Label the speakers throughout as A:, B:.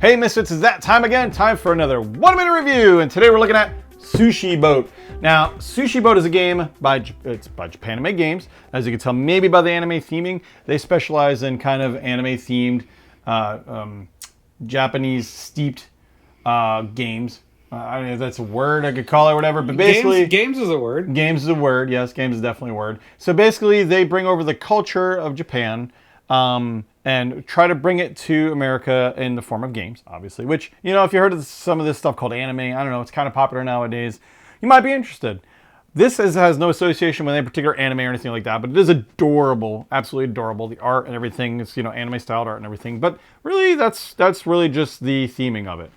A: Hey Misfits, it's that time again. Time for another 1 minute review. And today we're looking at Sushi Boat. Now, Sushi Boat is a game by Japan Games. As you can tell maybe by the anime theming, they specialize in kind of anime themed, Japanese steeped games. I don't know if that's a word I could call it or whatever, but basically...
B: Games is a word.
A: Games is a word, yes. Games is definitely a word. So basically, they bring over the culture of Japan and try to bring it to America in the form of games, obviously. Which, you know, if you heard of some of this stuff called anime, I don't know, it's kind of popular nowadays. You might be interested. This has no association with any particular anime or anything like that, but it is adorable, absolutely adorable. The art and everything is, you know, anime-styled art and everything. But really, that's really just the theming of it.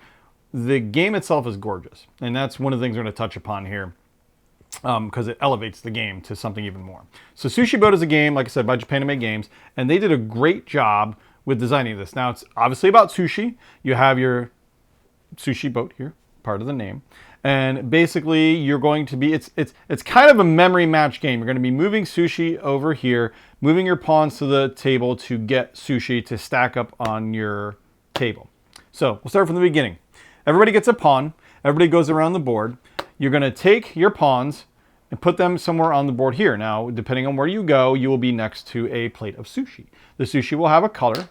A: The game itself is gorgeous, and that's one of the things we're going to touch upon here because it elevates the game to something even more. So Sushi Boat is a game, like I said, by Japan Games, and they did a great job with designing this. Now, it's obviously about sushi. You have your sushi boat here, part of the name. And basically, you're going to be, it's kind of a memory match game. You're going to be moving sushi over here, moving your pawns to the table to get sushi to stack up on your table. So we'll start from the beginning. Everybody gets a pawn. Everybody goes around the board. You're going to take your pawns and put them somewhere on the board here. Now, depending on where you go, you will be next to a plate of sushi. The sushi will have a color,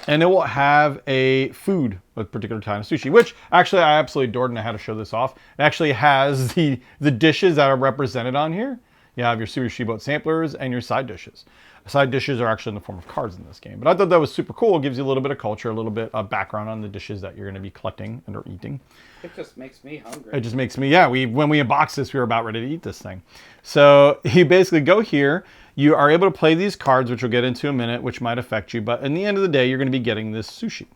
A: and it will have a food, a particular kind of sushi, which actually I absolutely adored, and I had to show this off. It actually has the dishes that are represented on here. You have your Sushi Boat samplers and your side dishes. Side dishes are actually in the form of cards in this game. But I thought that was super cool. It gives you a little bit of culture, a little bit of background on the dishes that you're going to be collecting and or eating.
B: It just makes me hungry.
A: It just makes me, yeah, when we unboxed this, we were about ready to eat this thing. So you basically go here. You are able to play these cards, which we'll get into in a minute, which might affect you. But in the end of the day, you're going to be getting this sushi.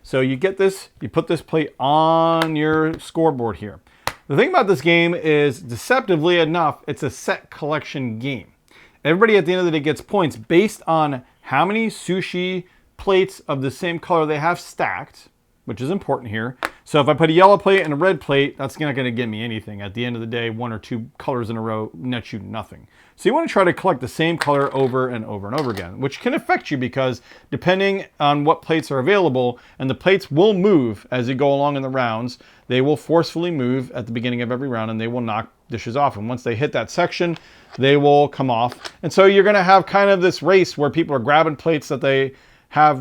A: So you get this, you put this plate on your scoreboard here. The thing about this game is, deceptively enough, it's a set collection game. Everybody at the end of the day gets points based on how many sushi plates of the same color they have stacked, which is important here. So if I put a yellow plate and a red plate, that's not going to get me anything. At the end of the day, one or two colors in a row net you nothing. So you want to try to collect the same color over and over and over again, which can affect you because depending on what plates are available, and the plates will move as you go along in the rounds, they will forcefully move at the beginning of every round and they will knock dishes off. And once they hit that section, they will come off. And so you're going to have kind of this race where people are grabbing plates that they have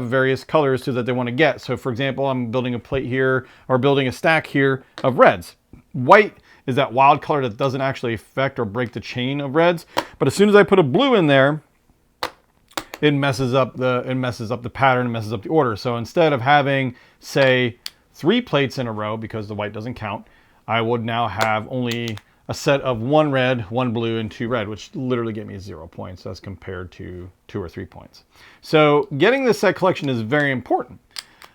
A: various colors to that they want to get. So for example, I'm building a plate here or building a stack here of reds. White is that wild color that doesn't actually affect or break the chain of reds. But as soon as I put a blue in there, it messes up the pattern, it messes up the order. So instead of having, say, 3 plates in a row, because the white doesn't count, I would now have only a set of 1 red, 1 blue, and 2 red, which literally gave me 0 points as compared to 2 or 3 points. So getting this set collection is very important.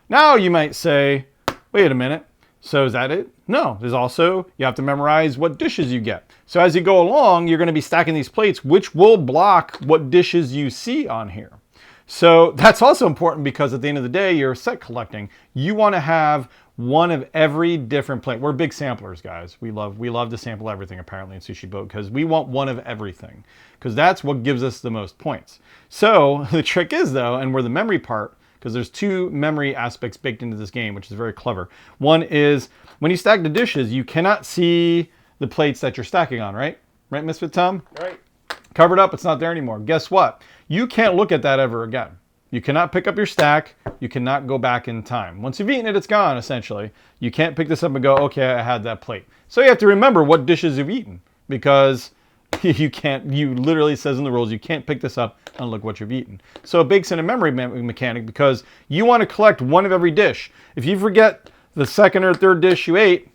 A: Now you might say, wait a minute, so is that it? No, there's also, you have to memorize what dishes you get. So as you go along, you're going to be stacking these plates, which will block what dishes you see on here. So that's also important because at the end of the day, you're set collecting. You want to have one of every different plate. We're big samplers, guys. We love to sample everything apparently in Sushi Boat because we want one of everything because that's what gives us the most points. So the trick is though, and where the memory part, because there's 2 memory aspects baked into this game, which is very clever. One is when you stack the dishes, you cannot see the plates that you're stacking on, right? Right, Misfit Tom?
B: Right.
A: Covered up, it's not there anymore. Guess what? You can't look at that ever again. You cannot pick up your stack. You cannot go back in time. Once you've eaten it, it's gone, essentially. You can't pick this up and go, okay, I had that plate. So you have to remember what dishes you've eaten because you literally says in the rules, you can't pick this up and look what you've eaten. So it bakes in a memory mechanic because you want to collect one of every dish. If you forget the second or third dish you ate,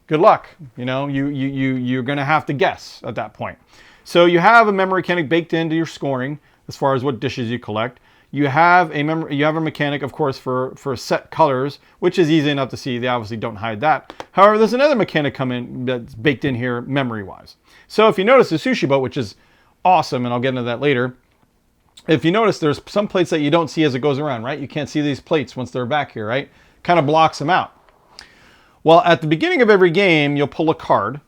A: good luck. You know, you're going to have to guess at that point. So you have a memory mechanic baked into your scoring as far as what dishes you collect. You have a mechanic, of course, for set colors, which is easy enough to see. They obviously don't hide that. However, there's another mechanic that's baked in here memory-wise. So if you notice the Sushi Boat, which is awesome, and I'll get into that later, if you notice, there's some plates that you don't see as it goes around, right? You can't see these plates once they're back here, right? Kind of blocks them out. Well, at the beginning of every game, you'll pull a card.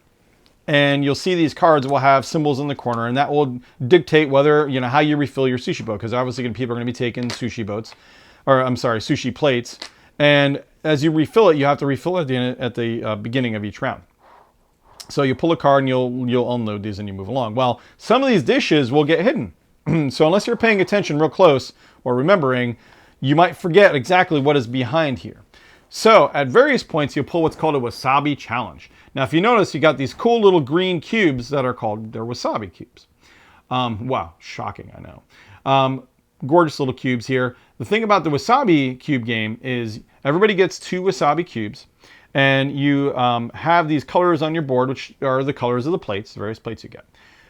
A: And you'll see these cards will have symbols in the corner, and that will dictate whether, you know, how you refill your sushi boat, because obviously people are going to be taking sushi boats. or I'm sorry, sushi plates. And as you refill it, you have to refill it at the beginning of each round. So you pull a card and you'll unload these and you move along. Well, some of these dishes will get hidden. So unless you're paying attention real close or remembering, you might forget exactly what is behind here. So at various points, you'll pull what's called a wasabi challenge. Now, if you notice, you got these cool little green cubes that are called, they're wasabi cubes. Wow, shocking, I know. Gorgeous little cubes here. The thing about the wasabi cube game is everybody gets 2 wasabi cubes. And you have these colors on your board, which are the colors of the plates, the various plates you get.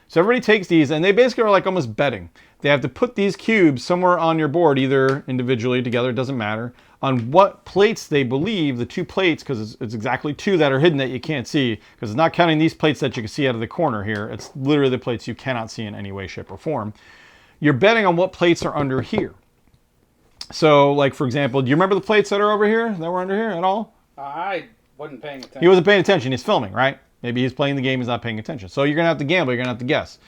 A: So everybody takes these, and they basically are like almost betting. They have to put these cubes somewhere on your board, either individually, together, it doesn't matter, on what plates they believe, the 2 plates, because it's exactly 2 that are hidden that you can't see, because it's not counting these plates that you can see out of the corner here. It's literally the plates you cannot see in any way, shape, or form. You're betting on what plates are under here. So, like, for example, do you remember the plates that are over here, that were under here at all?
B: I wasn't paying attention.
A: He wasn't paying attention. He's filming, right? Maybe he's playing the game. He's not paying attention. So you're going to have to gamble. You're going to have to guess.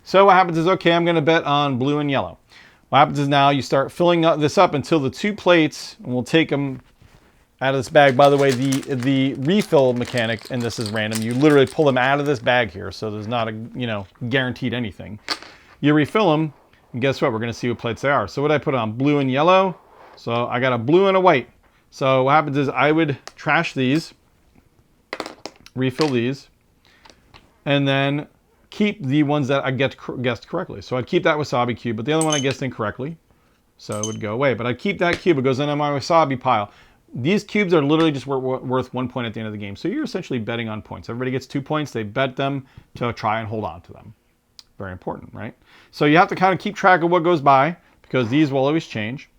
A: So what happens is, okay, I'm going to bet on blue and yellow. What happens is now you start filling this up until the 2 plates, and we'll take them out of this bag. By the way, the refill mechanic, and this is random, you literally pull them out of this bag here. So there's not a, guaranteed anything. You refill them, and guess what? We're going to see what plates they are. So what did I put on? Blue and yellow. So I got a blue and a white. So what happens is I would trash these, refill these, and then keep the ones that I guessed correctly. So I'd keep that wasabi cube, but the other one I guessed incorrectly, so it would go away. But I'd keep that cube. It goes into my wasabi pile. These cubes are literally just worth 1 point at the end of the game. So you're essentially betting on points. Everybody gets 2 points. They bet them to try and hold on to them. Very important, right? So you have to kind of keep track of what goes by, because these will always change.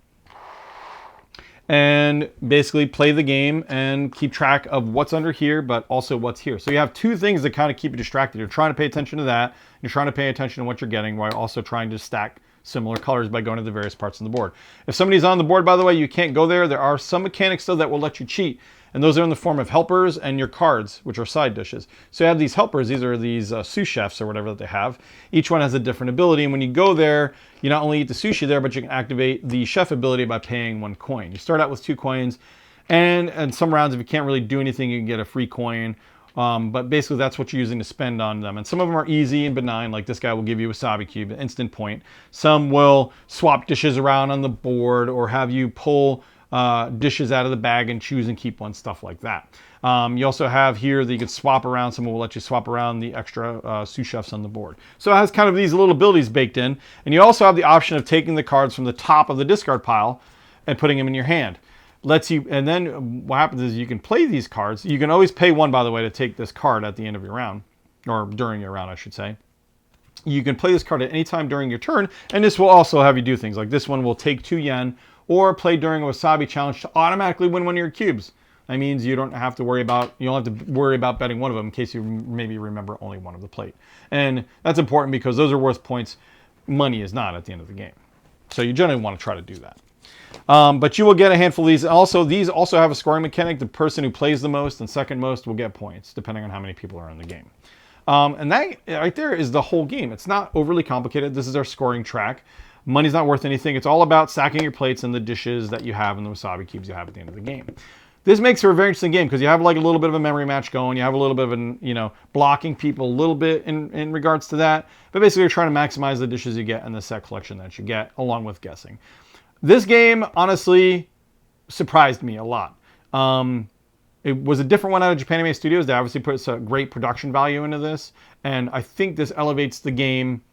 A: And basically play the game and keep track of what's under here, but also what's here. So you have 2 things that kind of keep you distracted. You're trying to pay attention to that. You're trying to pay attention to what you're getting, while also trying to stack similar colors by going to the various parts on the board. If somebody's on the board, by the way, you can't go there. There are some mechanics though that will let you cheat. And those are in the form of helpers and your cards, which are side dishes. So you have these helpers. These are these sous chefs or whatever that they have. Each one has a different ability. And when you go there, you not only eat the sushi there, but you can activate the chef ability by paying 1 coin. You start out with 2 coins. And some rounds, if you can't really do anything, you can get a free coin. But basically, that's what you're using to spend on them. And some of them are easy and benign, like this guy will give you a wasabi cube, an instant point. Some will swap dishes around on the board or have you pull dishes out of the bag and choose and keep one, stuff like that. You also have here that you can swap around. Someone will let you swap around the extra sous chefs on the board. So it has kind of these little abilities baked in. And you also have the option of taking the cards from the top of the discard pile and putting them in your hand. Lets you, and then what happens is you can play these cards. You can always pay 1, by the way, to take this card at the end of your round, or during your round, I should say. You can play this card at any time during your turn, and this will also have you do things like this one will take 2 yen, or play during a wasabi challenge to automatically win 1 of your cubes. That means you don't have to worry about betting 1 of them in case you maybe remember only 1 of the plate. And that's important because those are worth points. Money is not at the end of the game. So you generally want to try to do that. But you will get a handful of these. Also, these also have a scoring mechanic. The person who plays the most and second most will get points, depending on how many people are in the game. And that right there is the whole game. It's not overly complicated. This is our scoring track. Money's not worth anything. It's all about stacking your plates and the dishes that you have and the wasabi cubes you have at the end of the game. This makes for a very interesting game because you have like a little bit of a memory match going. You have a little bit of an, blocking people a little bit in regards to that. But basically you're trying to maximize the dishes you get and the set collection that you get along with guessing. This game, honestly, surprised me a lot. It was a different one out of Japan Anime Studios. They obviously put a great production value into this. And I think this elevates the game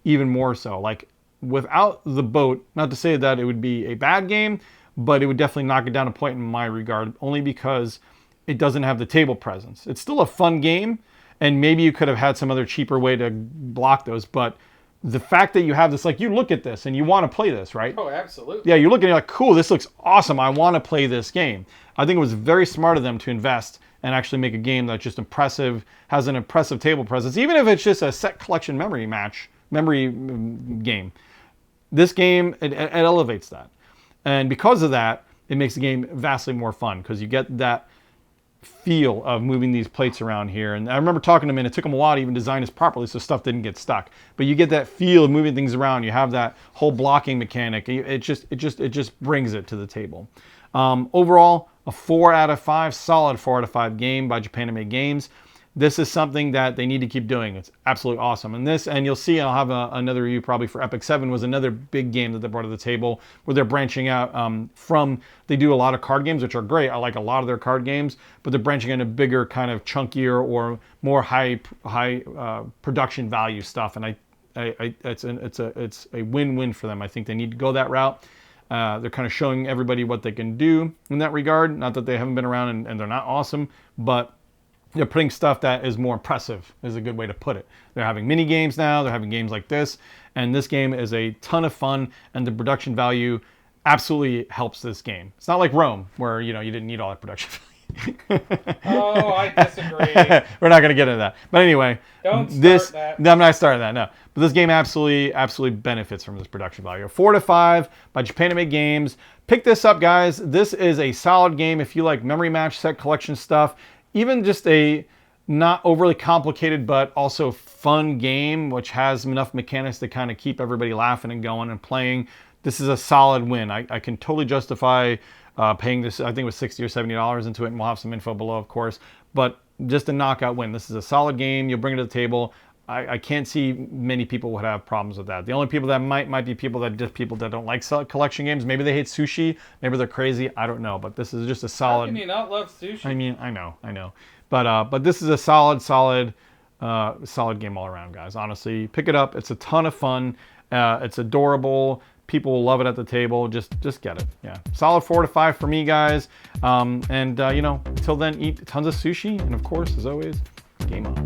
A: even more so. Like, without the boat, not to say that it would be a bad game, but it would definitely knock it down a point in my regard, only because it doesn't have the table presence. It's still a fun game, and maybe you could have had some other cheaper way to block those, but the fact that you have this, like, you look at this and you want to play this, right?
B: Oh, absolutely.
A: Yeah, you look and you're like, cool, this looks awesome. I want to play this game. I think it was very smart of them to invest and actually make a game that's just impressive, has an impressive table presence, even if it's just a set collection memory game. This game, it elevates that. And because of that, it makes the game vastly more fun because you get that feel of moving these plates around here. And I remember talking to him, and it took him a while to even design this properly so stuff didn't get stuck. But you get that feel of moving things around. You have that whole blocking mechanic. It just brings it to the table. Overall, a 4 out of 5, solid 4 out of 5 game by Japan-made games. This is something that they need to keep doing. It's absolutely awesome. And you'll see, I'll have another review probably for Epic 7 was another big game that they brought to the table where they're branching out they do a lot of card games, which are great. I like a lot of their card games, but they're branching into bigger, kind of chunkier or more high production value stuff. And it's a win-win for them. I think they need to go that route. They're kind of showing everybody what they can do in that regard. Not that they haven't been around and they're not awesome, but they're putting stuff that is more impressive, is a good way to put it. They're having mini games now, they're having games like this, and this game is a ton of fun, and the production value absolutely helps this game. It's not like Rome, where you didn't need all that production value.
B: Oh, I disagree.
A: We're not going to get into that. But anyway,
B: Don't start that.
A: No, I'm not starting that, no. But this game absolutely benefits from this production value. 4 to 5 by Japan-made games. Pick this up, guys. This is a solid game if you like memory match set collection stuff. Even just a not overly complicated but also fun game which has enough mechanics to kind of keep everybody laughing and going and playing. This is a solid win. I can totally justify paying this. I think it was $60 or $70 into it, and we'll have some info below, of course. But just a knockout win. This is a solid game. You'll bring it to the table. I can't see many people would have problems with that. The only people that might be people that don't like collection games. Maybe they hate Sushi. Maybe they're crazy. I don't know. But this is just a solid.
B: How can you not love Sushi?
A: I mean, I know. But this is a solid game all around, guys. Honestly, pick it up. It's a ton of fun. It's adorable. People will love it at the table. Just get it. Yeah, solid 4 to 5 for me, guys. Until then, eat tons of sushi, and of course, as always, game on.